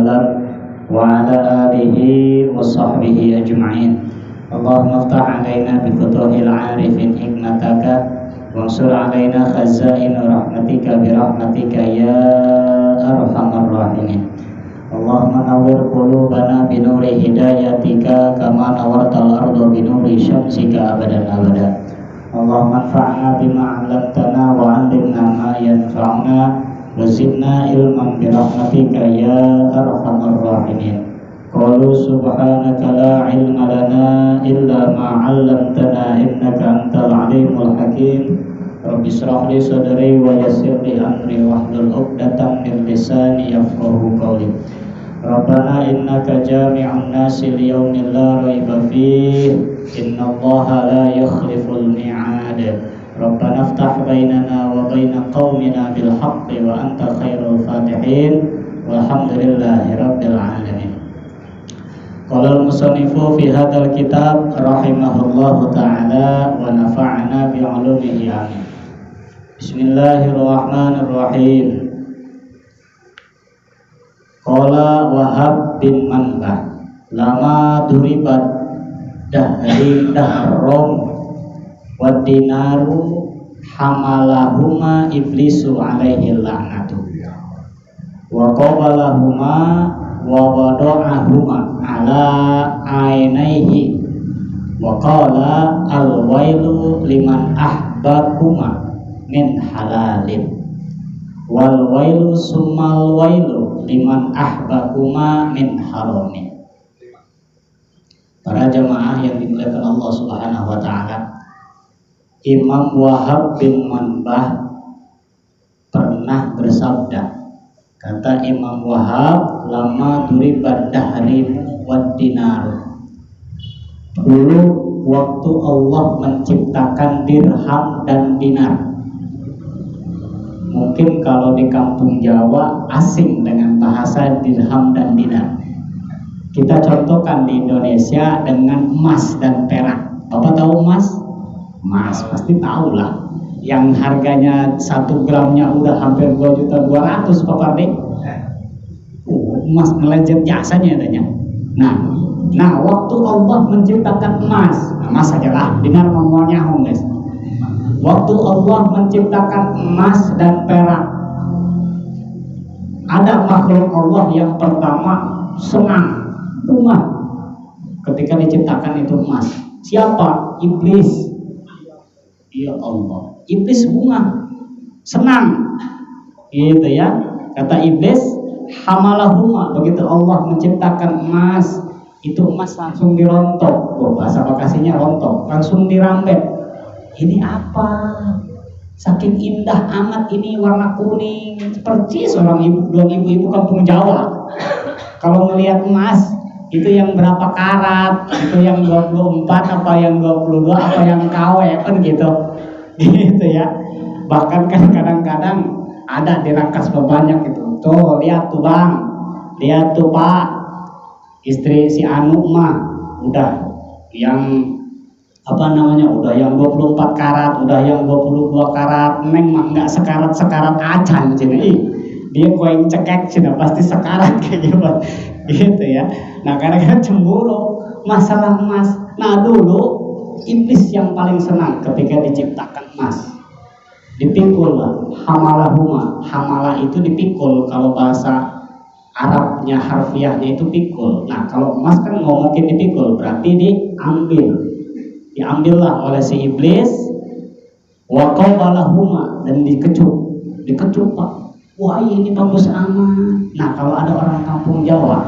وسلم وعلى آله وصحبه أجمعين. اللهم افتح علينا بفتوح العارفين حكمتك وانصر علينا خزائن رحمتك برحمتك يا أرحم الراحمين. اللهم نور قلوبنا بنور هدايتك كما نورت الأرض بنور شمسك أبدا أبدا. اللهم انفعنا بما علمتنا وعلمنا ما ينفعنا وزدنا علما برحمتك يا أرحم الراحمين. قالوا سبحانك لا علم لنا إلا ما علمتنا إنك أنت العليم الحكيم. رب اشرح لي صدري ويسر لي أمري واحلل عقدة من لساني يفقهوا قولي. ربنا إنك جامع الناس ليوم لا ريب فيه إن الله لا يخلف الميعاد. ربنا افتح بيننا وبين قومنا بالحق وأنت خير الفاتحين والحمد لله رب العالمين. قال المصنف في هذا الكتاب رحمه الله تعالى ونفعنا بعلومه آمين. بسم الله الرحمن الرحيم. Qala Wahab bin Manbah lama duribat dahri dahrom wa dinaru hamalahuma iblisu alaihi la'natu wa qabalahuma wa wada'ahuma ala ainaihi wa qala al-wailu liman ahbakuma min halalin wal wailu summal wailu liman ahbakuma min haramin. Para jamaah yang dimuliakan Allah Subhanahu wa taala, Imam Wahab bin Manbah pernah bersabda, kata Imam Wahab, lama duribat dahrimu wad dinar. Dulu waktu Allah menciptakan dirham dan dinar. Mungkin kalau di kampung Jawa asing dengan bahasa dirham dan dinar. Kita contohkan di Indonesia dengan emas dan perak. Bapak tahu emas? Emas pasti tahu lah. Yang harganya 1 gramnya udah hampir 2.200.000 Bapak deh. Emas melejet jasanya adanya. Nah waktu Allah menciptakan emas saja lah. Dinar ngomongnya guys. Waktu Allah menciptakan emas dan perak, ada makhluk Allah yang pertama senang, bunga ketika diciptakan itu emas. Siapa? Iblis. Ya Allah, iblis bunga, senang, gitu ya. Kata iblis, hamalahuma, begitu Allah menciptakan emas, itu emas langsung dirontok. Bahasa Bekasinya rontok, langsung dirambet. Ini apa? Saking indah amat ini warna kuning, percis orang ibu-ibu kampung Jawa. Kalau melihat emas, itu yang berapa karat, itu yang 24, apa yang 22, apa yang KW kan gitu. Gitu ya. Bahkan kan kadang-kadang ada di Rangkas banyak itu. Tuh, lihat tuh Bang. Lihat tuh Pak. Istri si Anu mah udah yang udah yang 24 karat, udah yang 22 karat, neng mah nggak sekarat acan cina. Dia koeng cekek cina pasti sekarat kayak gitu ya. Nah kadang-kadang cemburu masalah emas. Nah dulu iblis yang paling senang ketika diciptakan emas, dipikul lah, hamalahuma. Hamalah itu dipikul, kalau bahasa Arabnya harfiahnya itu pikul. Nah kalau emas kan nggak mungkin dipikul, berarti diambillah oleh si iblis, wa qabalahuma, dan dikecup Pak. Wah ini bagus amat. Nah kalau ada orang kampung Jawa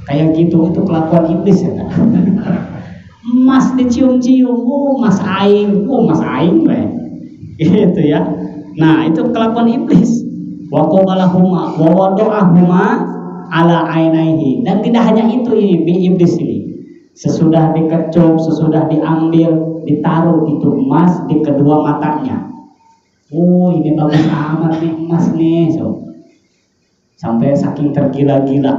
kayak gitu, itu kelakuan iblis ya kan? Emas dicium-cium, mas aing gitu ya. Nah itu kelakuan iblis. Wa qabalahuma wa wada'ahuma ala ainaihi. Dan tidak hanya itu iblis ini. Sesudah dikecup, sesudah diambil, ditaruh itu emas di kedua matanya. Ini bagus amat nih emas nih. Sampai saking tergila-gila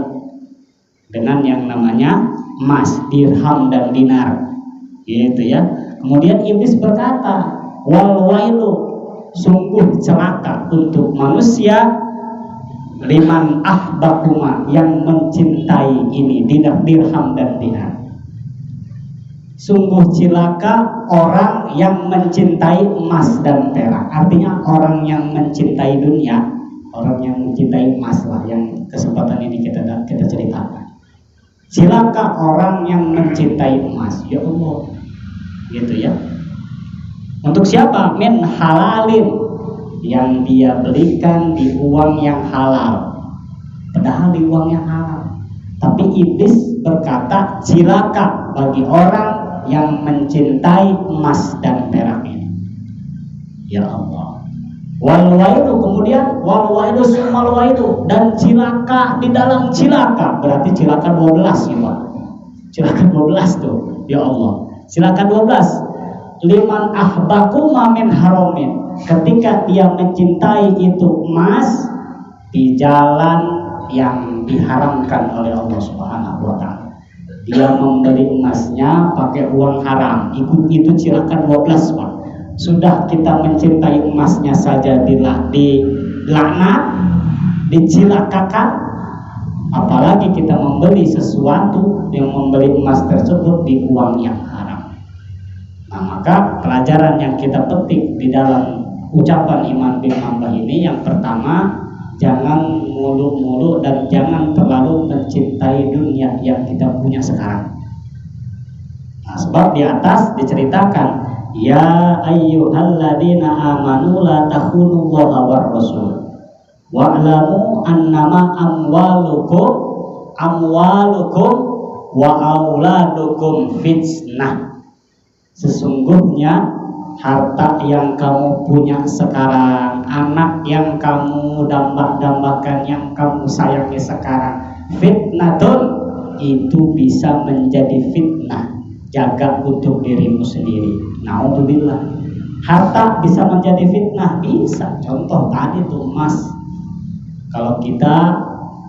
dengan yang namanya emas, dirham dan dinar. Gitu ya. Kemudian iblis berkata, wal wailu, sungguh celaka untuk manusia liman ahbakuma, yang mencintai ini, dirham dan dinar. Sungguh cilaka orang yang mencintai emas dan perak. Artinya orang yang mencintai dunia, orang yang mencintai emas lah, yang kesempatan ini kita ceritakan. Cilaka orang yang mencintai emas. Ya Allah, gitu ya. Untuk siapa? Min halalin, yang dia belikan di uang yang halal. Padahal di uang yang halal. Tapi iblis berkata cilaka bagi orang yang mencintai emas dan perak ini. Ya Allah. Wal waidu, kemudian wal waidu sumal waidu, dan cilaka di dalam cilaka. Berarti cilaka 12 ya Pak. Cilaka 12 tuh. Ya Allah. Cilaka 12. Liman ahbaku min haramin, ketika dia mencintai itu emas di jalan yang diharamkan oleh Allah Subhanahu wa taala. Dia membeli emasnya pakai uang haram, itu cilaka 12 Pak. Sudah kita mencintai emasnya saja dilaknat, dicilakakan, apalagi kita membeli sesuatu yang membeli emas tersebut di uang yang haram. Nah, maka pelajaran yang kita petik di dalam ucapan Iman bin Hambal ini, yang pertama, jangan muluk-muluk dan jangan terlalu mencintai dunia yang kita punya sekarang. Nah, sebab di atas diceritakan, ya ayyuhalladzina amanu la takhunullaha war rasul wa'lamu annama amwalukum wa auladukum fitnah. Sesungguhnya harta yang kamu punya sekarang, anak yang kamu dambakan, yang kamu sayangi sekarang, fitnatun, itu bisa menjadi fitnah. Jaga untuk dirimu sendiri. Naudzubillah. Harta bisa menjadi fitnah, bisa. Contoh tadi tuh emas. Kalau kita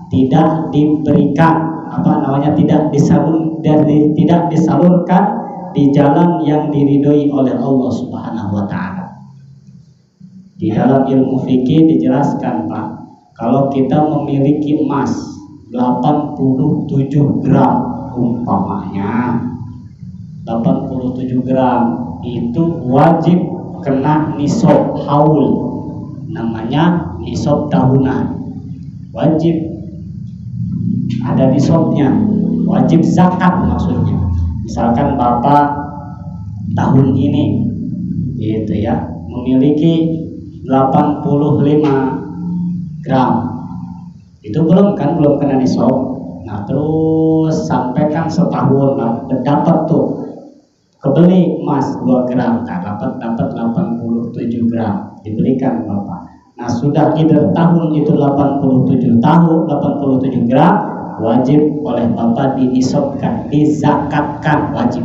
tidak diberikan tidak disalurkan di jalan yang diridhoi oleh Allah Subhanahu wa taala. Di dalam ilmu fikih dijelaskan, Pak, kalau kita memiliki emas 87 gram umpamanya, 87 gram itu wajib kena nisab haul, namanya nisab tahunan. Wajib ada nisabnya, wajib zakat maksudnya. Misalkan Bapak tahun ini gitu ya, memiliki 85 gram, itu belum kena nisab. Nah, terus sampai kan setahun dapat tuh kebeli emas 2 gram, nah, dapat 87 gram diberikan Bapak. Nah, sudah either tahun itu 87 gram, wajib oleh Bapak dinisabkan, dizakatkan, wajib.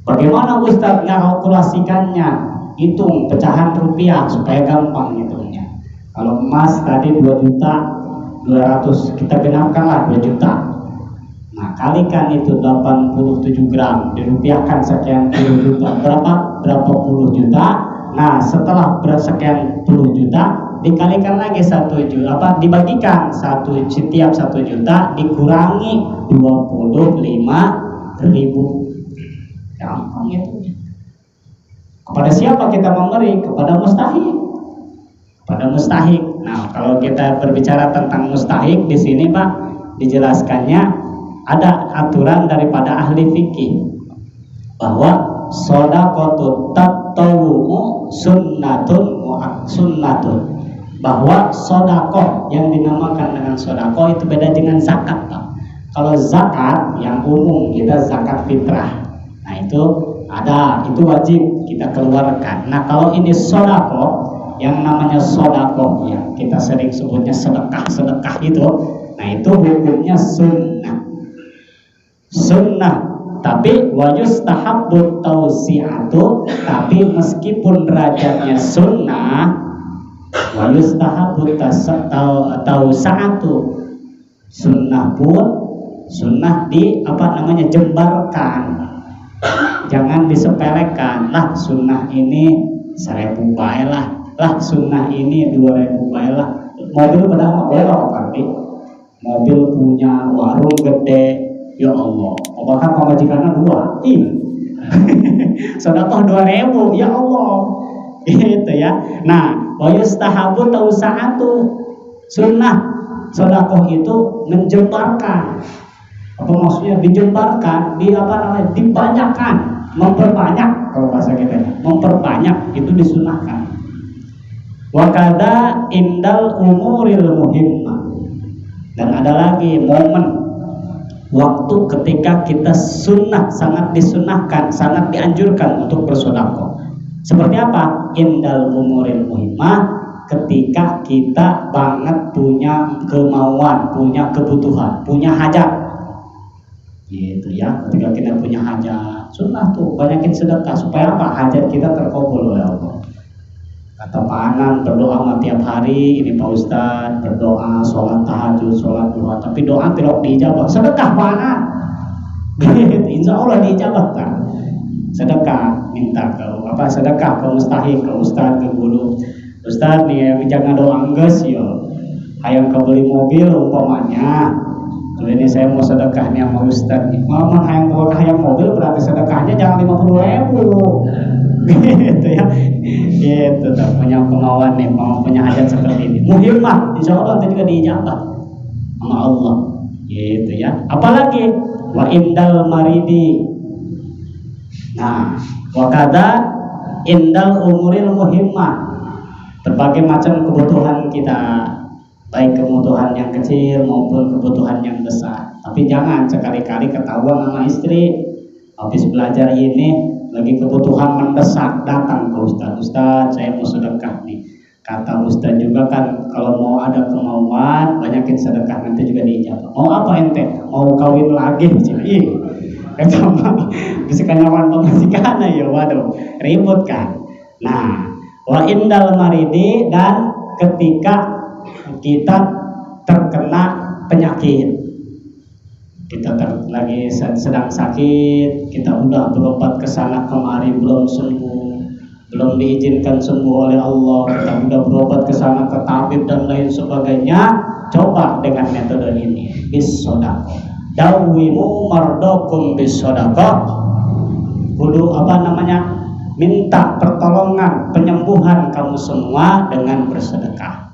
Bagaimana Ustaz kalkulasikannya? Hitung pecahan rupiah supaya gampang hitungnya. Kalau emas tadi 2.200.000, kita genapkanlah 2 juta. Nah, kalikan itu 87 gram, dirupiahkan sekian puluh juta. Berapa puluh juta? Nah, setelah sekian puluh juta, dikalikan lagi 1 juta, dibagikan setiap 1 juta dikurangi 25.000. Gampang itu. Kepada siapa kita memberi? Kepada mustahik. Kepada mustahik. Nah, kalau kita berbicara tentang mustahik di sini, Pak, dijelaskannya ada aturan daripada ahli fikih bahwa shadaqatut tatawwu sunnatun, bahwa sedekah yang dinamakan dengan sedekah itu beda dengan zakat, Pak. Kalau zakat yang umum kita zakat fitrah, nah itu itu wajib kita keluarkan. Nah, kalau ini sedekah, yang namanya sedekah yang kita sering sebutnya sedekah itu, nah itu hukumnya sunnah. Tapi wayustahabbut tausi'atu, tapi meskipun derajatnya sunnah, wayustahabbut tausa'atu, sunnah pun jembarkan. Jangan disepelekan. Sunnah ini 1.000 baiklah, sunnah ini 2.000 baiklah. Mobil pertama boleh nggak Pak? Mobil punya warung gede, ya Allah. Bahkan pemajikannya 2, sedekah 2.000, ya Allah. Gitu ya. Nah, wa yustahabu tausa'atu, sunnah sedekah itu menjembarkan. Apa maksudnya dijembarkan? Dibanyakkan, memperbanyak kalau bahasa kita. Memperbanyak itu disunahkan. Wa kada indal umuril muhimmah. Dan ada lagi momen waktu ketika kita sunnah, sangat disunahkan, sangat dianjurkan untuk bersedekah. Seperti apa? Indal umuril muhimmah, ketika kita banget punya kemauan, punya kebutuhan, punya hajat. Gitu ya. Ketika kita punya hajat, sunnah tuh banyakin sedekah supaya apa? Hajat kita terkabul oleh Allah. Kata Pak Anan, berdoa tiap hari, ini Pak Ustadz, berdoa, sholat tahajud, sholat duha, tapi doa tidak dijawab. Sedekah Pak Anan, insya Allah dijawab kan. Sedekah, minta ke sedekah ke mustahik, ke Ustadz, ke guru. Ustadz nih, jangan doa engges yo, hayang kebeli mobil umpamanya. Ini saya mau sedekah nih sama Ustadz nih. Mama hayang mobil berarti sedekahnya jangan 50.000. Gitu ya, gitu tuh, punya kemauan nih, mau punya hajat seperti ini, muhimmah, insya Allah nanti juga dijawab sama Allah, gitu ya. Apalagi wa indal maridi, nah wakada indal umuril muhimmah, berbagai macam kebutuhan kita, baik kebutuhan yang kecil maupun kebutuhan yang besar. Tapi jangan sekali-kali ketahuan sama istri, habis belajar ini lagi kebutuhan mendesak, datang ke Ustadz, saya mau sedekah nih. Kata Ustadz juga kan, kalau mau ada kemauan banyakin sedekah, nanti juga diijabah. Mau apa ente? Mau kawin lagi? Bisa kanyawan pemajikan ya, waduh, ribut kan. Nah, wa indal maridi, dan ketika kita terkena penyakit, kita lagi sedang sakit, kita udah berobat ke sana kemari belum sembuh, belum diizinkan sembuh oleh Allah, kita udah berobat ke sana ke tabib dan lain sebagainya. Coba dengan metode ini, bis-sodaqah. Dawimu mardokum bis-sodaqah. Kudu minta pertolongan, penyembuhan kamu semua dengan bersedekah.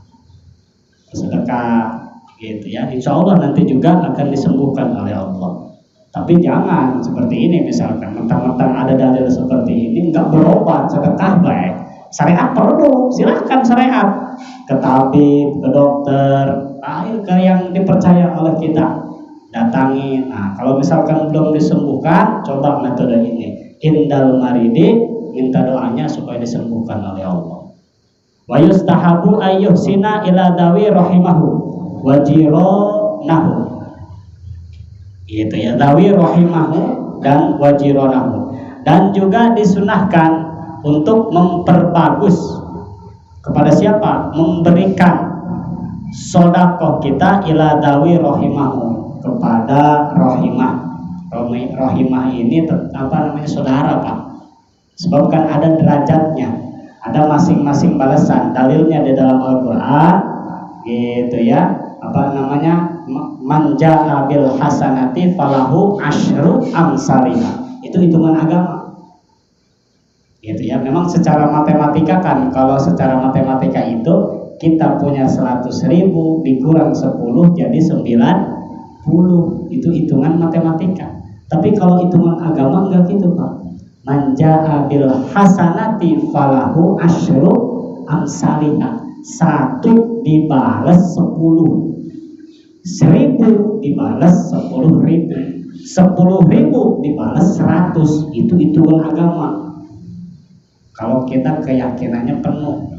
Bersedekah, gitu ya, insya Allah nanti juga akan disembuhkan oleh Allah. Tapi jangan seperti ini, misalkan mentang-mentang ada dalil seperti ini nggak berobat, sedekah baik. Syariat perlu, silahkan syariat ke tabib, ke dokter, ke yang dipercaya oleh kita, datangi. Nah, kalau misalkan belum disembuhkan, coba metode ini, indal maridi, minta doanya supaya disembuhkan oleh Allah. Wa yustahabu ayyuhsina ila dawi rahimahu wajironahu, gitu ya, dawi rahimahu dan wajironahu. Dan juga disunahkan untuk memperbagus kepada siapa? Memberikan sedekah kita ila dawi rahimahu, kepada rahimah. Rahimah ini saudara Pak, sebab kan ada derajatnya, ada masing-masing balasan. Dalilnya di dalam Al-Quran, gitu ya, manja bil hasanati falahu asyru amsalina. Itu hitungan agama, gitu ya. Memang secara matematika kan, kalau secara matematika itu kita punya 100.000 dikurang 10 jadi 90, itu hitungan matematika. Tapi kalau hitungan agama enggak gitu Pak. Manja bil hasanati falahu asyru amsalina. 1 dibalas 10, 1.000 dibalas 10.000, 10.000 dibalas 100. Itu hitungan agama kalau kita keyakinannya penuh.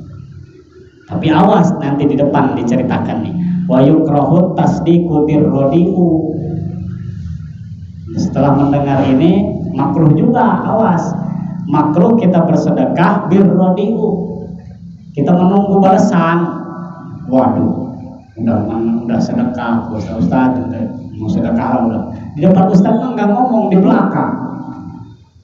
Tapi awas, nanti di depan diceritakan nih, wa yukrahu tasdiqu birrodi'u. Setelah mendengar ini makruh juga, awas, makruh kita bersedekah birrodi'u, kita menunggu balasan. Waduh, udah sedekah, Ustaz udah mau sedekah, udah di depan Ustaz mah nggak ngomong, di belakang.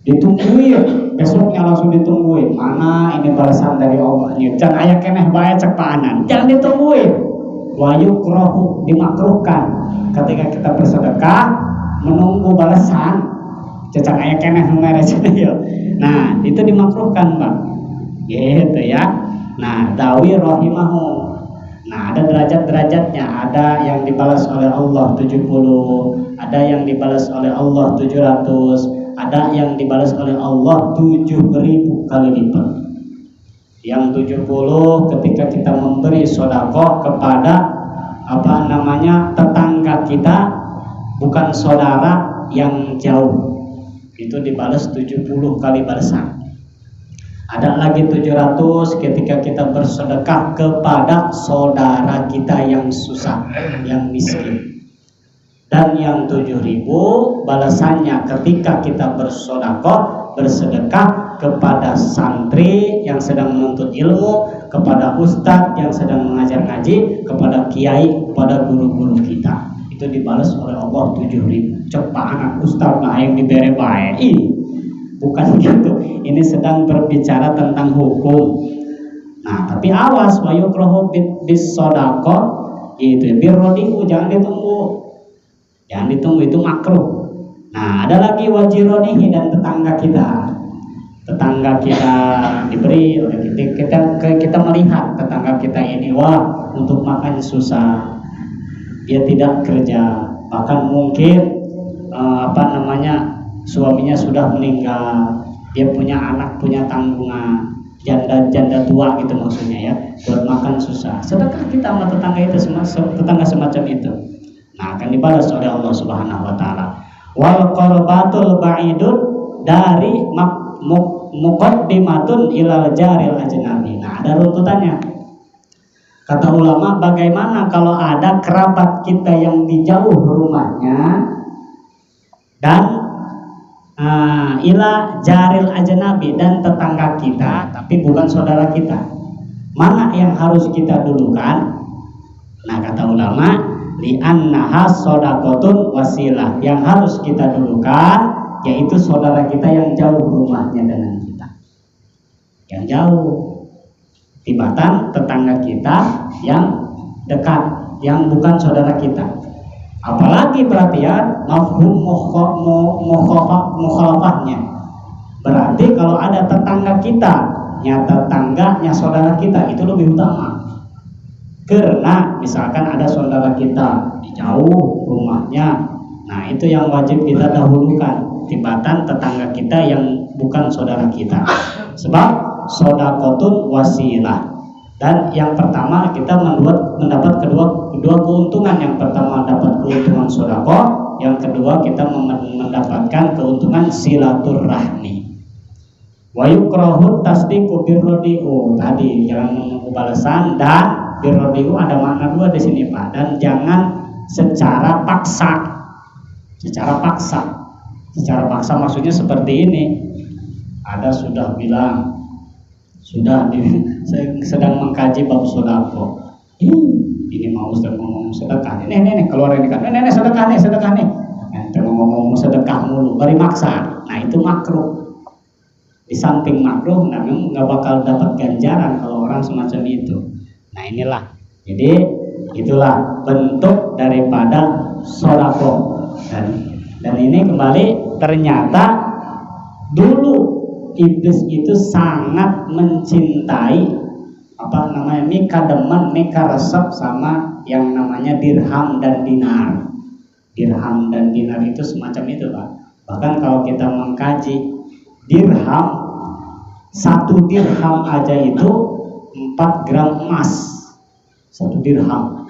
ditungguin, besoknya langsung ditungguin. Mana ini balasan dari Allahnya? Jangan aya keneh bae cek paanan, jangan ditungguin. Wa yukrahu, dimakruhkan ketika kita bersedekah menunggu balasan. Cecak aya keneh nu mere ya. Nah, itu dimakruhkan, Pak. Gitu ya. Nah, dawi rahimahu. Nah, ada derajat-derajatnya. Ada yang dibalas oleh Allah 70, ada yang dibalas oleh Allah 700, ada yang dibalas oleh Allah 7.000 kali lipat. Yang 70 ketika kita memberi sedekah kepada tetangga kita, bukan saudara yang jauh, itu dibalas 70 kali balasan. Ada lagi 700 ketika kita bersedekah kepada saudara kita yang susah, yang miskin. Dan yang 7.000 balasannya ketika kita bersedekah kepada santri yang sedang menuntut ilmu, kepada ustadz yang sedang mengajar ngaji, kepada kiai, kepada guru-guru kita. Itu dibalas oleh Allah 7.000. Cepat anak ustadz nah yang dibere bae. Bukan gitu. Ini sedang berbicara tentang hukum. Nah, tapi awas, wa yukrahu bis shadaqah itu birrodihu, jangan ditunggu. Jangan ditunggu, itu makruh. Nah, ada lagi wajironihi, dan tetangga kita. Tetangga kita diberi oleh kita melihat tetangga kita ini, wah, untuk makan susah. Dia tidak kerja, bahkan mungkin suaminya sudah meninggal, dia punya anak, punya tanggungan, janda tua gitu maksudnya ya, buat makan susah. Sedekah kita sama tetangga itu, tetangga semacam itu, nah akan dibalas oleh Allah Subhanahu wa taala. Wal qarbatul ba'idun, dari muqaddimatun ilal jaril ajnabi. Nah, ada runtutannya. Kata ulama, bagaimana kalau ada kerabat kita yang di jauh rumahnya dan ila jaril ajnabi, dan tetangga kita tapi bukan saudara kita, mana yang harus kita dulukan? Nah, kata ulama, li'annaha shadaqatun wasilah, yang harus kita dulukan yaitu saudara kita yang jauh rumahnya dengan kita, yang jauh, tibatan tetangga kita yang dekat, yang bukan saudara kita. Apalagi perhatian mafhum mukhalafahnya. Berarti kalau ada tetangga kita, tetangganya saudara kita, itu lebih utama. Karena misalkan ada saudara kita di jauh rumahnya, nah itu yang wajib kita dahulukan, tibatan tetangga kita yang bukan saudara kita. Sebab shadaqatun wasilah. Dan yang pertama kita mendapat kedua keuntungan. Yang pertama dapat keuntungan sedekah, yang kedua kita mendapatkan keuntungan silaturahmi. Wa yukrahu tasdiqu birrodi'u, tadi jangan menunggu balasan, dan birrodi'u ada makna dua di sini, Pak. Dan jangan secara paksa. Secara paksa maksudnya seperti ini. Ada sudah bilang, saya sedang mengkaji bab sedekah. Ini mau sedang ngomong sedekah. Nih keluar ini kan. Nih sedekah nih. Nanti ngomong sedekah mulu, bari maksa. Nah, itu makruh. Di samping makruh, memang nggak bakal dapat ganjaran kalau orang semacam itu. Nah, inilah. Jadi itulah bentuk daripada sedekah. Dan ini kembali, ternyata dulu iblis itu sangat mencintai mika resep sama yang namanya dirham dan dinar. Dirham dan dinar itu semacam itu, Pak. Bahkan kalau kita mengkaji dirham, 1 dirham aja itu 4 gram emas. 1 dirham,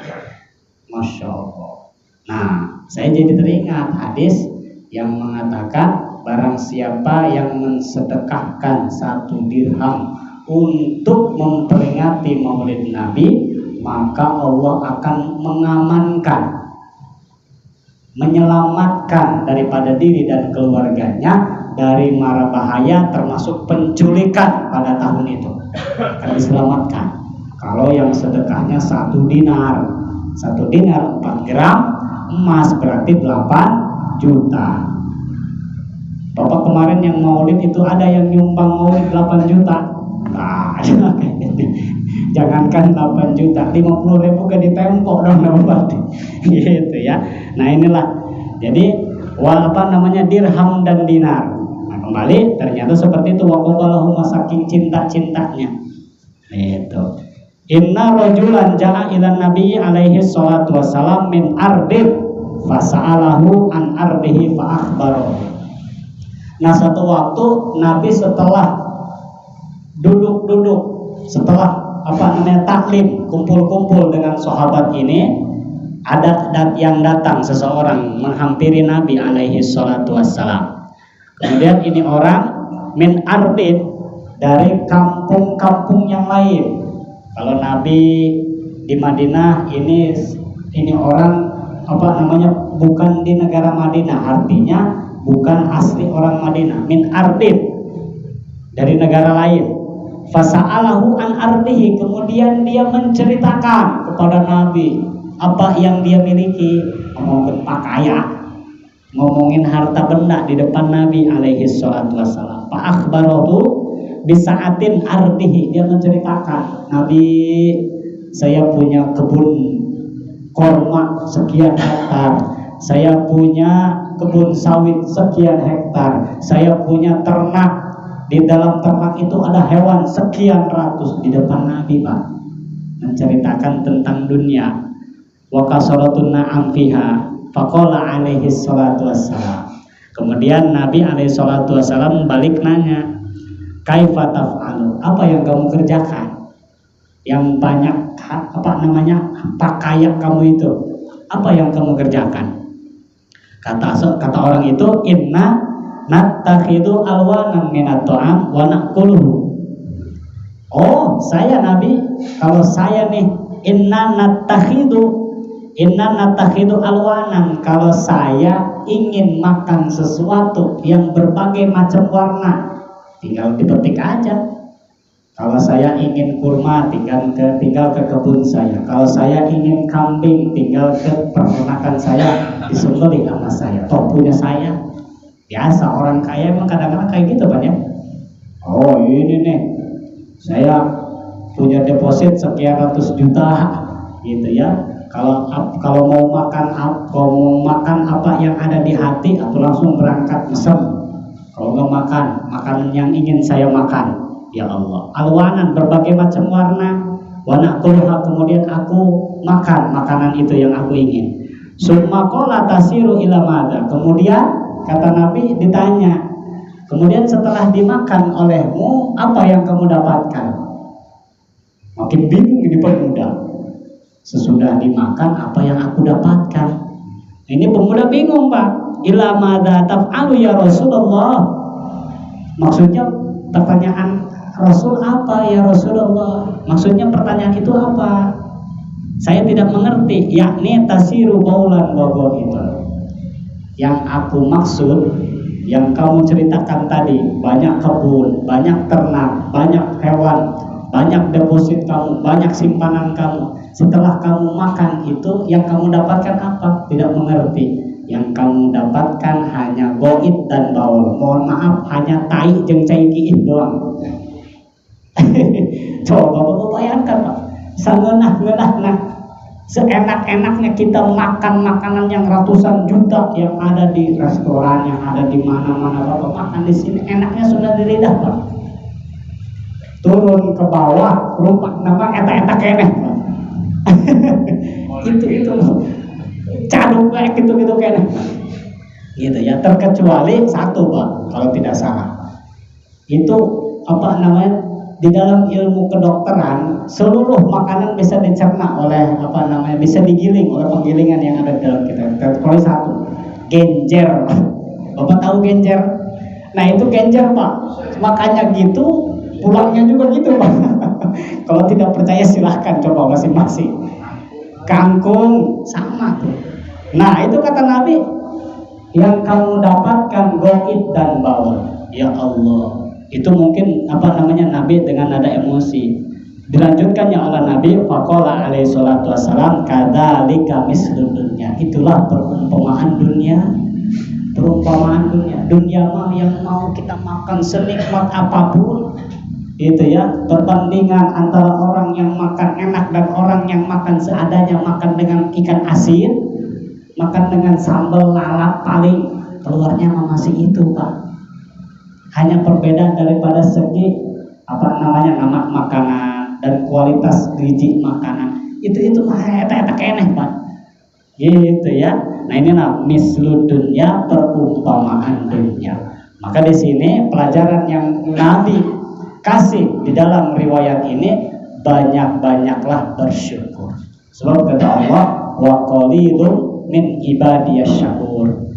Masya Allah. Nah, saya jadi teringat hadis yang mengatakan, barang siapa yang mensedekahkan 1 dirham untuk memperingati Maulid Nabi, maka Allah akan mengamankan, menyelamatkan daripada diri dan keluarganya dari mara bahaya, termasuk penculikan pada tahun itu. Akan diselamatkan. Kalau yang sedekahnya 1 dinar, 1 dinar 4 gram emas berarti 8 juta. Bapak kemarin yang maulid itu ada yang nyumbang maulid 8 juta. Nah, jangankan 8 juta, 50.000 ke ditempok dong dapat. Gitu ya. Nah, inilah. Jadi dirham dan dinar. Nah, kembali ternyata seperti itu, waqabalahum, saking cinta-cintanya. Itu. Inna rajulan ja'a ilan nabi alaihi salatu wassalam min ardin fasa'alahu an ardihi fa'akhbarahu. Nah, satu waktu Nabi setelah duduk-duduk, setelah taklim, kumpul-kumpul dengan sahabat ini, ada yang datang seseorang menghampiri Nabi alaihi salatu wassalam. Kemudian ini orang min ardin, dari kampung-kampung yang lain. Kalau Nabi di Madinah, ini orang bukan di negara Madinah, artinya bukan asli orang Madinah. Min ardin, dari negara lain. Fasa'alahu an ardihi, kemudian dia menceritakan kepada Nabi apa yang dia miliki, ngomongin pakaian, ngomongin harta benda di depan Nabi alaihi salatu wassalam. Fa akhbarahu bisa'atin ardihi, dia menceritakan, Nabi, saya punya kebun korma sekian hektar, saya punya kebun sawit sekian hektar, saya punya ternak, di dalam ternak itu ada hewan sekian ratus. Di depan Nabi, Pak, menceritakan tentang dunia. Wa kasaratun na'am fiha faqala alaihi salatu wassalam. Kemudian Nabi alaihi salatu wassalam balik nanya, kaifa taf'alu, apa yang kamu kerjakan? Yang banyak pakaian kamu itu, apa yang kamu kerjakan? Kata orang itu, inna nattakhidu alwanan minat ta'am wa na'kuluhu. Oh, saya Nabi, kalau saya nih, inna nattakhidu alwanan, kalau saya ingin makan sesuatu yang berbagai macam warna, tinggal dipetik aja. Kalau saya ingin kurma, tinggal ke kebun saya. Kalau saya ingin kambing, tinggal ke peternakan saya, disembelih sama saya, toh punya saya. Biasa orang kaya emang kadang-kadang kayak gitu, Pak ya. Oh, ini nih, saya punya deposit sekian ratus juta, gitu ya. Kalau mau makan apa yang ada di hati, aku langsung berangkat mesen. Kalau nggak makan makanan yang ingin saya makan, ya Allah, alwanan, berbagai macam warna, warna kulha, kemudian aku makan makanan itu yang aku ingin. Summa qala tasiru ila madza, kemudian kata Nabi ditanya, kemudian setelah dimakan olehmu, apa yang kamu dapatkan? Makin bingung ini pemuda. Sesudah dimakan, apa yang aku dapatkan? Ini pemuda bingung, Pak. Ila madza taf'alu ya Rasulullah. Maksudnya pertanyaan Rasul apa ya Rasulullah? Maksudnya pertanyaan itu apa? Saya tidak mengerti. Yakni tasiru baulan wa itu. Yang aku maksud, yang kamu ceritakan tadi, banyak kebun, banyak ternak, banyak hewan, banyak deposit kamu, banyak simpanan kamu. Setelah kamu makan itu, yang kamu dapatkan apa? Tidak mengerti. Yang kamu dapatkan hanya goit dan baul. Mohon maaf, hanya tai jeung cai kiih doang. Coba Bapak bayangkan, Pak, sengenah-ngenah, seenak-enaknya kita makan makanan yang ratusan juta yang ada di restoran, yang ada di mana-mana. Bapak makan di sini, enaknya sudah di lidah, Pak. Turun ke bawah, rupa nama eta-eta keneh, Pak. itu cadung kayak gitu keneh. Gitu ya, terkecuali satu, Pak, kalau tidak salah. Itu di dalam ilmu kedokteran, seluruh makanan bisa dicerna oleh bisa digiling oleh penggilingan yang ada di dalam kita. Terkecuali satu, genjer. Bapak tahu genjer? Nah, itu genjer, Pak. Makanya gitu, pulangnya juga gitu, Pak. Kalau tidak percaya silahkan coba masing-masing. Kangkung sama tuh. Nah, itu kata Nabi, yang kamu dapatkan goit dan baul. Ya Allah, itu mungkin Nabi dengan nada emosi. Dilanjutkannya oleh Nabi, faqala alaihi salatu wassalam, kadzalika mislud dunya. Itulah perumpamaan dunia. Perumpamaan dunia mah yang mau kita makan senikmat apapun, itu ya, perbandingan antara orang yang makan enak dan orang yang makan seadanya, makan dengan ikan asin, makan dengan sambal lalap, paling keluarnya masih itu Pak. Hanya perbedaan daripada segi nama makanan dan kualitas gizi makanan. Itu mah eta keneh Pak. Gitu ya. Nah inilah mislu dunya, perumpamaan dunia. Maka di sini pelajaran yang Nabi kasih di dalam riwayat ini, banyak-banyaklah bersyukur. Sebab kata Allah, wa qalilun min ibadiyasy syakur.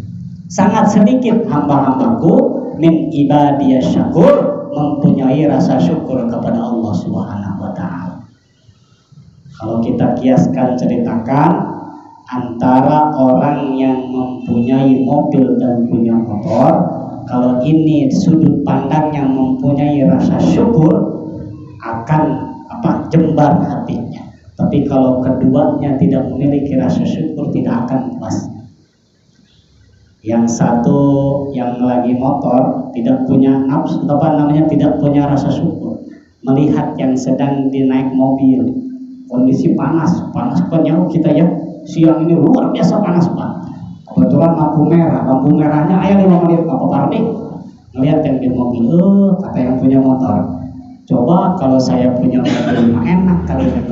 Sangat sedikit hamba-hambaku min ibadiyasy syakur mempunyai rasa syukur kepada Allah Subhanahu wa taala. Kalau kita kiaskan, ceritakan antara orang yang mempunyai mobil dan punya motor, kalau ini sudut pandang yang mempunyai rasa syukur akan jembar hatinya. Tapi kalau keduanya tidak memiliki rasa syukur, tidak akan puas. Yang satu yang lagi motor tidak punya nafsu, tidak punya rasa syukur, melihat yang sedang dinaik mobil, kondisi panas penyau kita ya. Siang ini luar biasa panas Pak. Kebetulan lampu merahnya ayah 5 menit Pak Pardi ngelihat yang di mobil, kata yang punya motor, coba kalau saya punya mobil enak kali nggak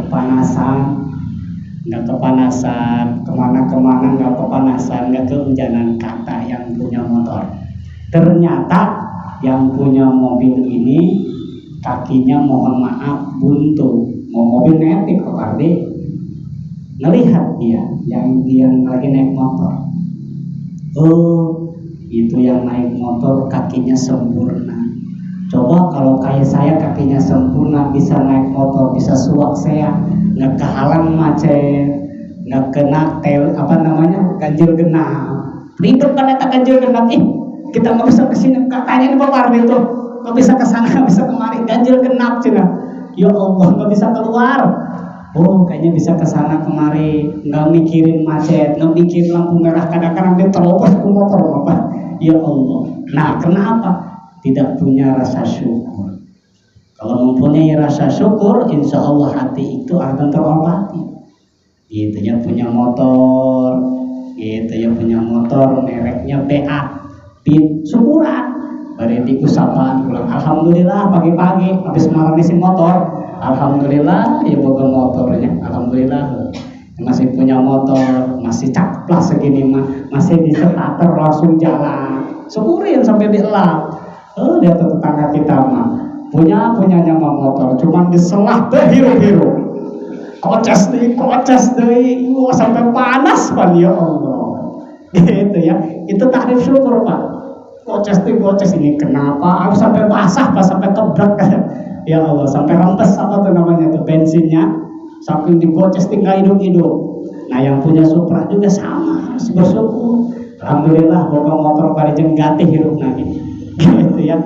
kepanasan, kemana-kemana nggak kepanasan, nggak kehujanan, kata yang punya motor. Ternyata yang punya mobil ini kakinya mohon maaf buntu, mau mobil netik Pak Pardi. Ngelihat dia yang lagi naik motor, itu yang naik motor kakinya sempurna. Coba kalau kayak saya kakinya sempurna, bisa naik motor, bisa suak saya, nggak kehalang macet, nggak kena ganjil genap. Ribet kan eta ganjil genap, kita nggak bisa kesini, katanya di Bapak Ardi tuh nggak bisa kesana, nggak bisa kemari, ganjil genap cina. Ya Allah, nggak bisa keluar. Kayaknya bisa kesana kemari, nggak mikirin macet, nggak mikirin lampu merah, kadang-kadang dia terobos ke motor Bapak. Ya Allah. Nah, kenapa? Tidak punya rasa syukur. Kalau mempunyai rasa syukur, insya Allah hati itu akan terobati. Gitu ya, punya motor, mereknya BA, syukuran. Bari diusapaan pulang, alhamdulillah pagi-pagi habis maranisin motor. Alhamdulillah ya boga motornya, alhamdulillah masih punya motor, masih cakep lah segini mah, masih di starter langsung jalan, syukurin sampai dielap. Lihat tetangga kita mah punyanya mah motor, cuman diselah biru-biru, kocas deh, sampai panas Pak, ya Allah. Gitu ya, itu takrif syukur Pak. Kocas ini kenapa? Aku sampai basah Pak, sampai kebrak. Ya Allah, sampai rempes tuh bensinnya, saking digoces tinggal hidup. Nah yang punya Supra juga sama, harus bersyukur. Alhamdulillah boga motor parijeng gatih hidup lagi. Gitu ya.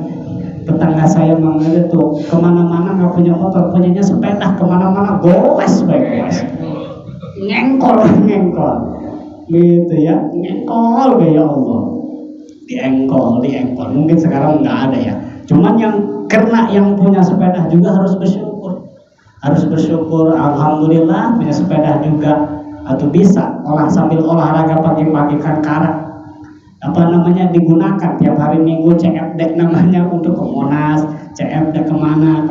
Tetangga saya mengenai tuh kemana-mana nggak punya motor, punyanya sepeda, kemana-mana goes baik. Ngengkol. Gitu ya, ngengkol ya Allah. Diengkol. Mungkin sekarang nggak ada ya. Cuman karena yang punya sepeda juga harus bersyukur. Alhamdulillah punya sepeda juga, atau bisa sambil olahraga pagi-pagi kan karak digunakan tiap hari Minggu, CFD namanya, untuk ke Monas, CFD kemana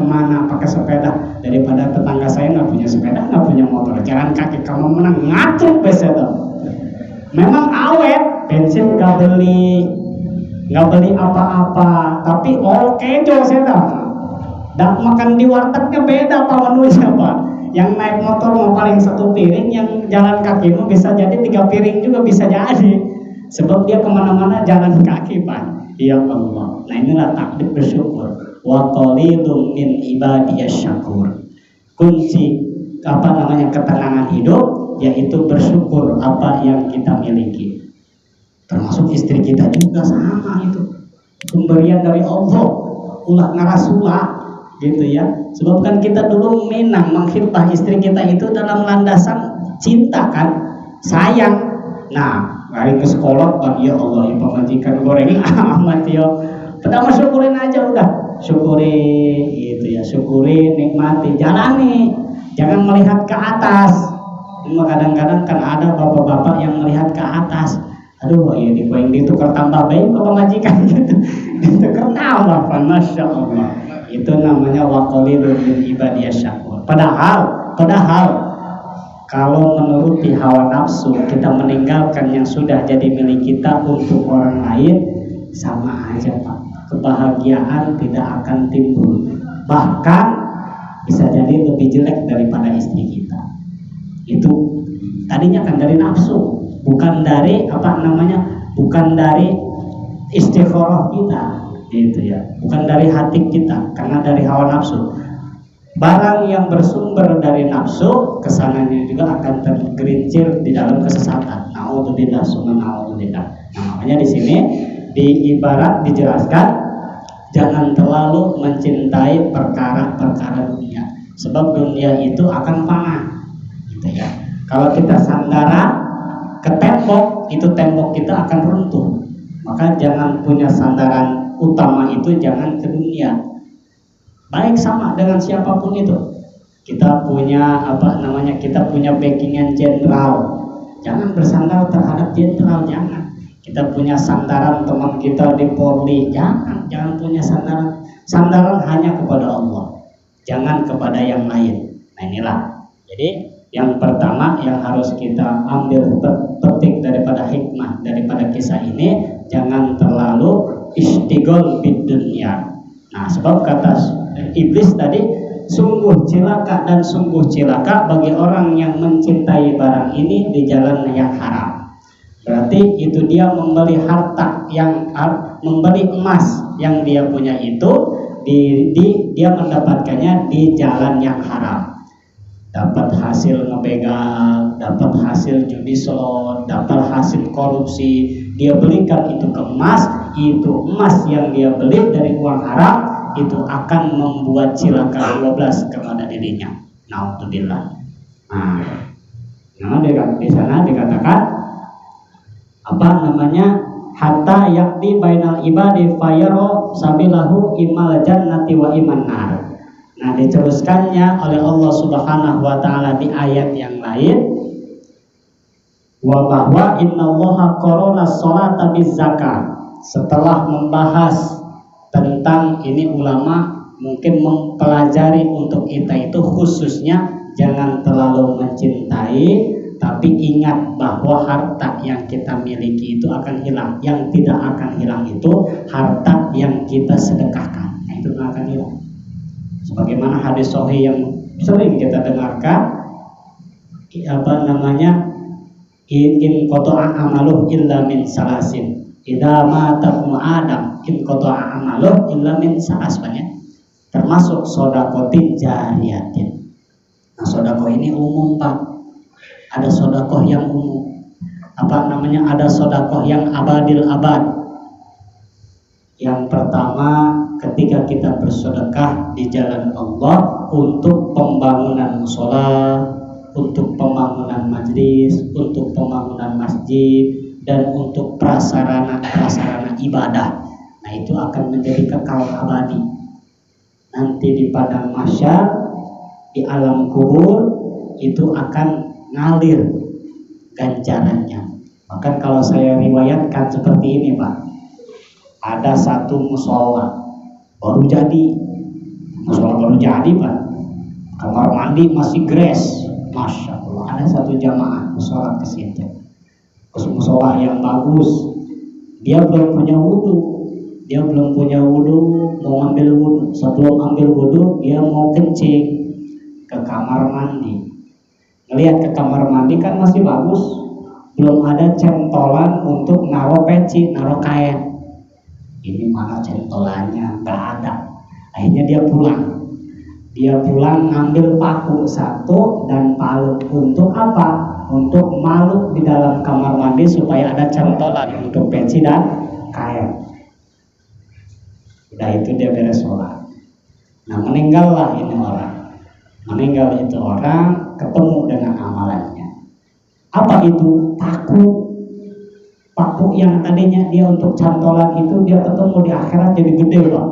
pakai sepeda. Daripada tetangga saya nggak punya sepeda, nggak punya motor, jalan kaki, kamu menang ngatur besok. Memang awet, bensin nggak beli apa-apa, tapi kejo saya dan makan di wartegnya beda Pak manusia Pak. Yang naik motor mau paling 1 piring, yang jalan kaki mau bisa jadi 3 piring juga bisa jadi. Sebab dia kemana-mana jalan kaki Pak. Ya Allah. Nah inilah takdir bersyukur. Wa qalilun min ibadiyasy syakur. Kunci ketenangan hidup yaitu bersyukur apa yang kita miliki. Termasuk istri kita juga sama itu, pemberian dari Allah, ulah ngarasulah gitu ya. Sebab kan kita dulu menghibah istri kita itu dalam landasan cinta kan, sayang. Nah Hari ke sekolah, ya Allah, ya pemajikan goreng amat ya. Pertama syukurin aja udah, syukuri gitu ya, syukuri, nikmati, jalani, jangan melihat ke atas. Cuma kadang-kadang kan ada bapak-bapak yang melihat ke atas. Aduh, ya di yang ditukar tambah baik ke pemajikan gitu, ditukar tambah, masya Allah. Itu namanya waqalilun min ibadiyas syakur. Padahal kalau menuruti hawa nafsu, kita meninggalkan yang sudah jadi milik kita untuk orang lain, sama aja Pak. Kebahagiaan tidak akan timbul. Bahkan bisa jadi lebih jelek daripada istri kita. Itu tadinya kan dari nafsu, bukan dari bukan dari istikharah kita, gitu ya. Bukan dari hati kita, karena dari hawa nafsu. Barang yang bersumber dari nafsu, kesananya juga akan tergerincir di dalam kesesatan. Naudzubillah summa naudzubillah. Nah, makanya di sini dijelaskan jangan terlalu mencintai perkara-perkara dunia, sebab dunia itu akan fana, gitu ya. Kalau kita sandara ke tembok, itu tembok kita akan runtuh. Maka jangan punya sandaran utama itu jangan ke dunia. Baik sama dengan siapapun itu. Kita punya kita punya backingan jenderal. Jangan bersandar terhadap jenderal, jangan. Kita punya sandaran teman kita di Polri, jangan punya sandaran hanya kepada Allah. Jangan kepada yang lain. Nah, inilah. Jadi yang pertama yang harus kita ambil petik daripada hikmah daripada kisah ini, jangan terlalu istighol bid dunya. Nah, sebab kata Iblis tadi, sungguh celaka dan sungguh celaka bagi orang yang mencintai barang ini di jalan yang haram. Berarti itu dia membeli membeli emas yang dia punya itu dia mendapatkannya di jalan yang haram. Dapat hasil ngebegal, dapat hasil judi slot, dapat hasil korupsi, dia belikan itu ke emas, itu emas yang dia beli dari uang haram itu akan membuat cilaka 12 kepada dirinya. Naudzubillah. Nah, di sana dikatakan hatta yakti bainal ibadi fayaro sabilahu imal jannati wa iman nar. Nah, diteruskannya oleh Allah Subhanahu wa taala di ayat yang lain, wa bahwa innallaha qarana sholata bizakat. Setelah membahas tentang ini, ulama mungkin mempelajari untuk kita itu khususnya jangan terlalu mencintai, tapi ingat bahwa harta yang kita miliki itu akan hilang. Yang tidak akan hilang itu harta yang kita sedekahkan. Nah, itu akan hilang. Sebagaimana hadis sahih yang sering kita dengarkan, in qata'a amaluh illa min salasin. Idza mata ibnu Adam in qata'a amaluh illa min salas, termasuk sedekah jariyatin. Nah, sedekah ini umum, Pak. Ada sedekah yang umum. Ada sedekah yang abadil abad. Yang pertama, ketika kita bersedekah di jalan Allah untuk pembangunan mushola, untuk pembangunan majlis, untuk pembangunan masjid, dan untuk prasarana ibadah. Nah, itu akan menjadi kekal abadi. Nanti di padang mahsyar, di alam kubur, itu akan ngalir ganjarannya. Bahkan kalau saya riwayatkan seperti ini, Pak, ada satu musola baru jadi, Pak, kamar mandi masih gres, masya Allah. Ada satu jamaah sholat ke situ, musola yang bagus. Dia belum punya wudhu, mau ambil wudhu. Sebelum ambil wudhu, dia mau kencing ke kamar mandi. Ngelihat ke kamar mandi kan masih bagus, belum ada centolan untuk naruh peci, naruh kain. Ini mana centolannya, nggak ada. Akhirnya dia pulang ngambil paku satu dan palu. Untuk apa? Untuk malu di dalam kamar mandi supaya ada centolan untuk peci dan kain. Udah itu dia beres sholat. Nah, meninggal itu orang ketemu dengan amalannya. Apa itu? Takut. paku yang tadinya dia untuk cantolan itu dia ketemu di akhirat jadi gede Pak.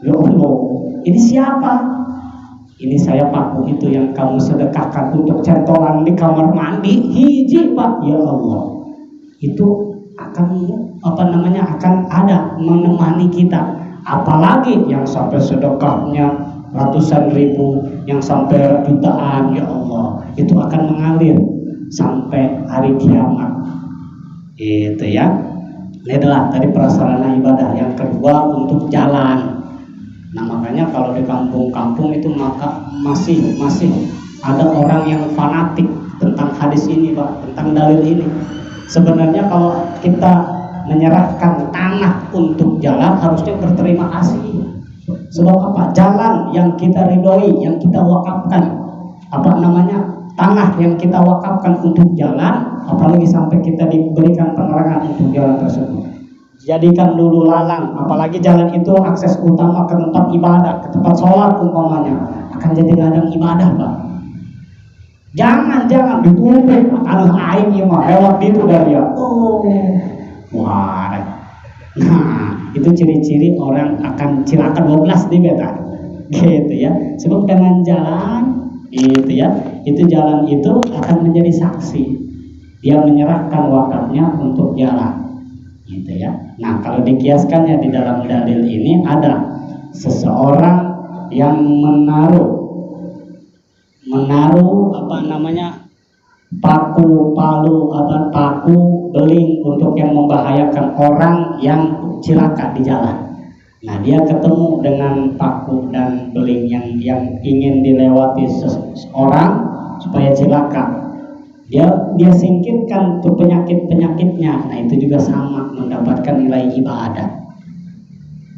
Ya Allah, ini siapa? Ini saya paku itu yang kamu sedekahkan untuk cantolan di kamar mandi hiji Pak. Ya Allah, itu akan akan ada menemani kita. Apalagi yang sampai sedekahnya ratusan ribu, yang sampai jutaan, ya Allah, itu akan mengalir sampai hari kiamat. Itu ya. Ini adalah tadi prasarana ibadah. Yang kedua untuk jalan. Nah makanya kalau di kampung-kampung itu maka masih ada orang yang fanatik tentang hadis ini Pak, tentang dalil ini. Sebenarnya kalau kita menyerahkan tanah untuk jalan harusnya berterima kasih. Sebab apa? Jalan yang kita ridhoi, yang kita wakafkan, tanah yang kita wakafkan untuk jalan, apalagi sampai kita diberikan penerangan untuk jalan tersebut. Jadikan dulu lalang, apalagi jalan itu akses utama ke tempat ibadah, ke tempat sholat umpamanya, akan jadi ladang ibadah Pak. Jangan ditutup, aduh aing ya mah lewat itu dari dia. Oh, wah. Nah, itu ciri-ciri orang akan cilaka 12 di beta. Gitu ya. Sebab dengan jalan itu ya, itu jalan itu akan menjadi saksi. Dia menyerahkan wakafnya untuk jalan. Gitu ya. Nah, kalau dikiaskannya di dalam dalil ini ada seseorang yang menaruh paku beling untuk yang membahayakan orang yang cilaka di jalan. Nah, dia ketemu dengan paku dan beling yang ingin dilewati seseorang supaya cilaka. Dia singkirkan tuh penyakitnya. Nah, itu juga sama mendapatkan nilai ibadah.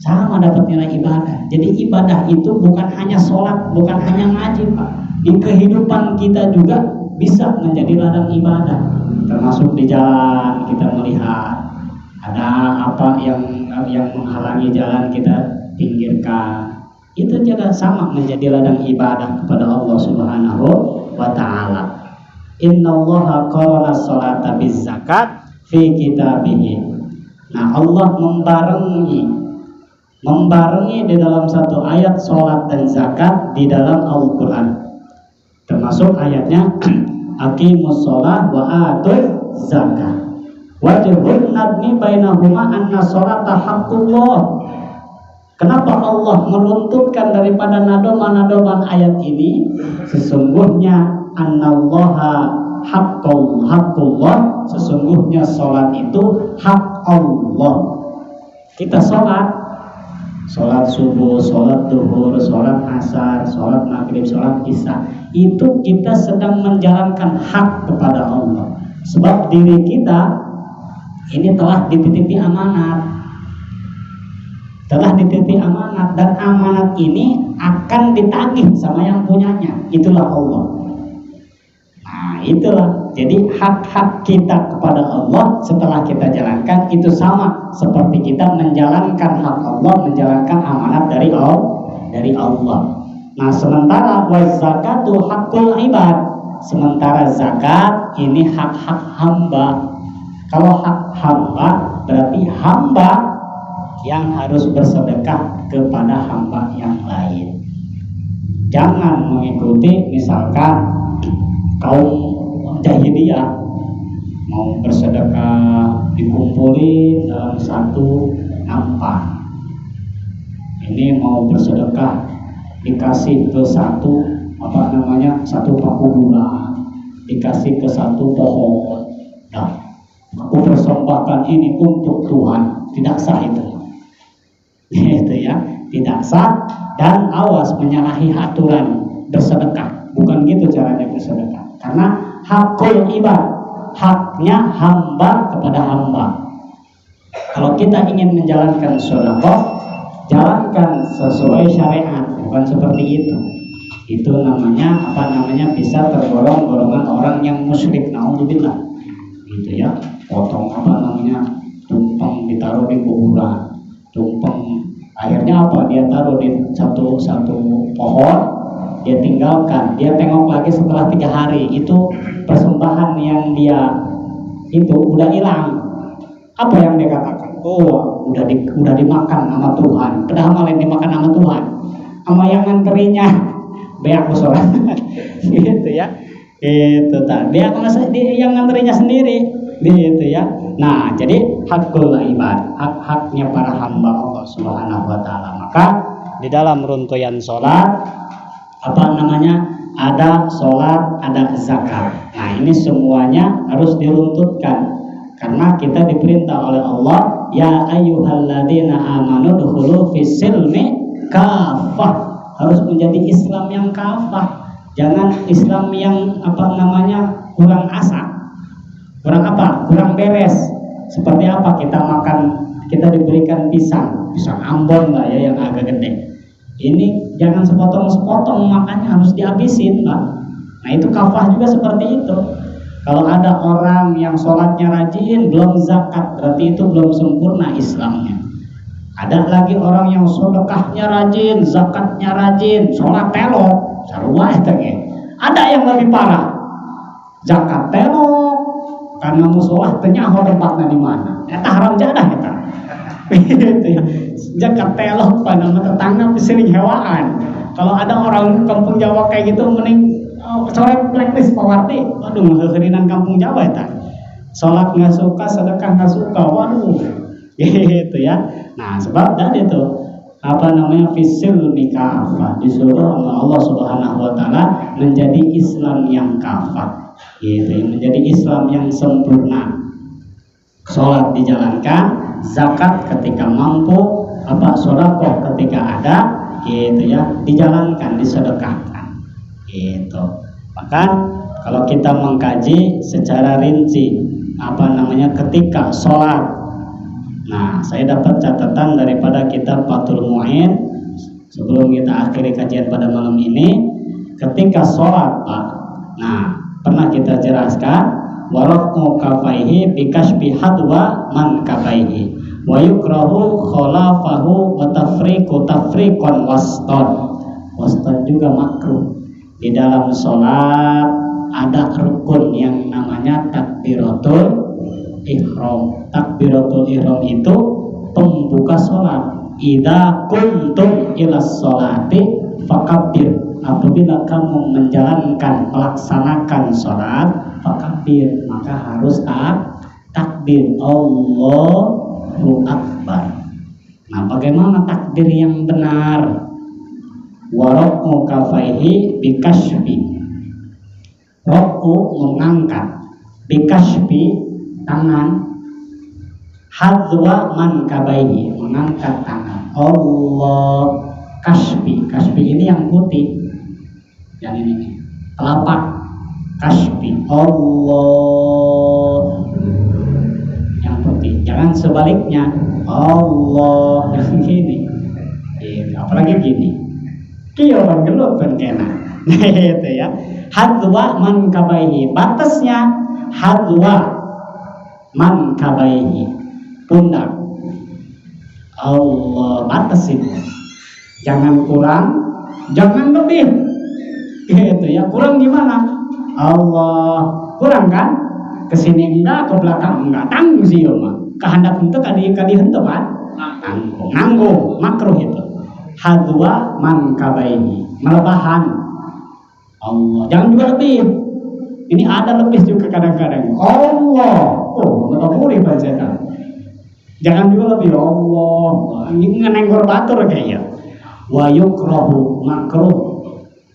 Sama dapat nilai ibadah. Jadi ibadah itu bukan hanya sholat, bukan hanya ngaji Pak. Di kehidupan kita juga bisa menjadi ladang ibadah. Termasuk di jalan kita melihat ada apa yang menghalangi jalan, kita pinggirkan. Itu juga sama menjadi ladang ibadah kepada Allah Subhanahu wa taala. Innallaha qarana sholata bizzakat fi kitabihi. Nah, Allah membarengi di dalam satu ayat sholat dan zakat di dalam Al-Quran. Termasuk ayatnya aqimus sholat wa atuz zakat. Wajibun nadmi bainahuma anna sholata haqqullah. Kenapa Allah meruntutkan daripada nadoman ayat ini? Sesungguhnya annallaha haqqullah, sesungguhnya sholat itu hak Allah. Kita sholat subuh, sholat duhur, sholat asar, sholat maghrib, sholat isya, itu kita sedang menjalankan hak kepada Allah. Sebab diri kita ini telah dititipi amanat, dan amanat ini akan ditagih sama yang punyanya, itulah Allah. Nah, itulah jadi hak-hak kita kepada Allah setelah kita jalankan itu sama seperti kita menjalankan hak Allah, menjalankan amanat dari Allah. Nah, sementara wazakatu hakul ibad, sementara zakat ini hak-hak hamba. Kalau hak hamba berarti hamba yang harus bersedekah kepada hamba yang lain. Jangan mengikuti misalkan kaum jahiliyah mau bersedekah dikumpulin dalam satu nampan. Ini mau bersedekah dikasih ke satu paku gula, dikasih ke satu pohon. Nah, aku persembahkan ini untuk Tuhan, tidak sah itu. Itu ya, tidak sah, dan awas menyalahi aturan bersedekah. Bukan gitu caranya bersedekah. Karena hakul ibad, haknya hamba kepada hamba. Kalau kita ingin menjalankan sedekah, jalankan sesuai syariat, bukan seperti itu. Itu namanya bisa tergolong golongan orang yang musyrik, naudzubillah. Gitu ya. Potong tumpeng ditaruh di kuburan. Tumpeng akhirnya apa? Dia taruh di satu pohon, dia tinggalkan, dia tengok lagi setelah 3 hari, itu persembahan yang dia itu udah hilang. Apa yang dia katakan? Oh, udah dimakan sama Tuhan. Padahal malah yang dimakan sama Tuhan. Sama yang nganterinnya beak sholat. Gitu ya. Itu tadi yang nganterinnya sendiri. Gitu ya. Nah, jadi hakul ibad, hak-haknya para hamba Allah Subhanahu wa taala. Maka di dalam runtuyan sholat ada sholat, ada zakat. Nah, ini semuanya harus diruntutkan karena kita diperintah oleh Allah, ya ayyuhalladzina amanu dukhulu fis-silmi kafah. Harus menjadi Islam yang kafah. Jangan Islam yang kurang asal. Kurang beres. Seperti apa kita diberikan pisang Ambon lah ya yang agak gede. Ini jangan sepotong-sepotong, makanya harus dihabisin, Pak. Nah, itu kafah juga seperti itu. Kalau ada orang yang sholatnya rajin, belum zakat, berarti itu belum sempurna Islamnya. Ada lagi orang yang sedekahnya rajin, zakatnya rajin, sholat telok, sarua itu. Ada yang lebih parah, zakat telok, karena musolah tenyaho tempatnya di mana. Eta haram jadah eta. Zakat telok pada tetangga sering hewaan. Kalau ada orang kampung Jawa kayak gitu, mending sore blacklist Pak Warti. Waduh, ngeherinan kampung Jawa eta. Sholat nggak suka, sedekah nggak suka. Waduh, gitu ya. Nah, sebab tadi itu fisil nikafah, disuruh Allah Subhanahu wa taala menjadi Islam yang kafah. Gitu, menjadi Islam yang sempurna. Sholat dijalankan, zakat ketika mampu, sedekah ketika ada, gitu ya, dijalankan, disedekahkan. Gitu. Bahkan kalau kita mengkaji secara rinci ketika sholat. Nah, saya dapat catatan daripada kitab Fathul Mu'in sebelum kita akhiri kajian pada malam ini. Ketika sholat, Pak, nah, pernah kita jelaskan warafu kafaihi bikashfi hadwa man kafaihi wa yukrahu khalafahu wa tafriqan waston juga makruh. Di dalam sholat ada rukun yang namanya takbiratul ihram. Takbiratul ihram itu pembuka sholat. Idza kuntum ilas sholati fakabbir. Apabila kamu melaksanakan sholat, fakabir, maka harus takbir Allahu Akbar. Nah, bagaimana takbir yang benar? Warafu kafaihi bikashfi. Rafu mengangkat, bikashfi tangan, hadwa man kabaihi mengangkat tangan. Allah kashfi ini yang putih. Yang ini telapak kasbi Allah yang putih, jangan sebaliknya Allah yang gini. Apalagi gini kiyo kan gelut kan kena. Itu ya, hadwa man kabaihi, batasnya hadwa man kabaihi, pundak Allah, batas itu, jangan kurang, jangan lebih. Gitu ya, kurang gimana? Allah kurang kan? Kesini enggak, ke belakang enggak, tanggung sih mah. Kehendak itu kadi henteu kan? Nanggung, makruh itu. Hadwa man kabaihi, melebahan Allah. Jangan juga lebih. Ini ada lebih juga kadang-kadang. Allah, ngetopuri baca. Jangan juga lebih Allah. Ini ngenenggor batur kayaknya. Wa yukrahu, makruh.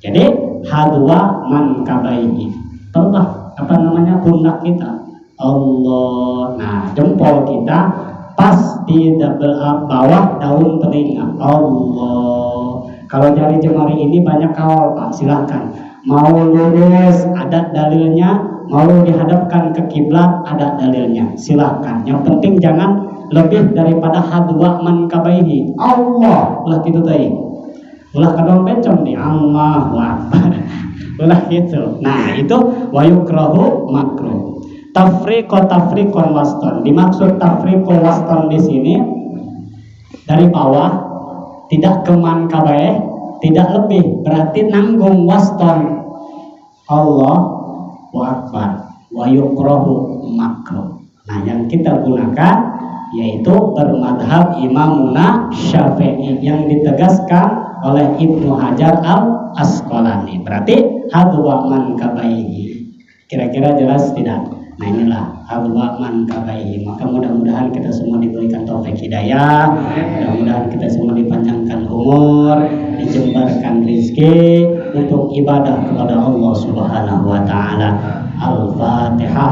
Jadi hadwa man kabaihi, pundak kita Allah. Nah, jempol kita pas di bawah daun telinga Allah. Kalau jari jemari ini banyak kawal, Pak, silakan. Mau lurus ada dalilnya, mau dihadapkan ke kiblat ada dalilnya, silakan. Yang penting jangan lebih daripada hadwa man kabaihi Allah. Lah gitu tadi. Ulah kadang becom nih Allah ulah gitu. Nah, itu wa yukrahu makruh. Tafriqon waston. Dimaksud tafriqo waston di sini dari bawah, tidak ke man kabaih, tidak lebih, berarti nanggung waston. Allahu akbar wa yukrahu makruh. Nah, yang kita gunakan yaitu bermadhab Imamuna Syafi'i yang ditegaskan oleh Ibnu Hajar Al-Asqalani. Berarti hadwa man kabaihi. Kira-kira jelas tidak? Nah, inilah hadwa man kabaihi. Maka mudah-mudahan kita semua diberikan taufik hidayah, mudah-mudahan kita semua dipanjangkan umur, dijembarkan rezeki untuk ibadah kepada Allah Subhanahu wa taala. Al-Fatihah.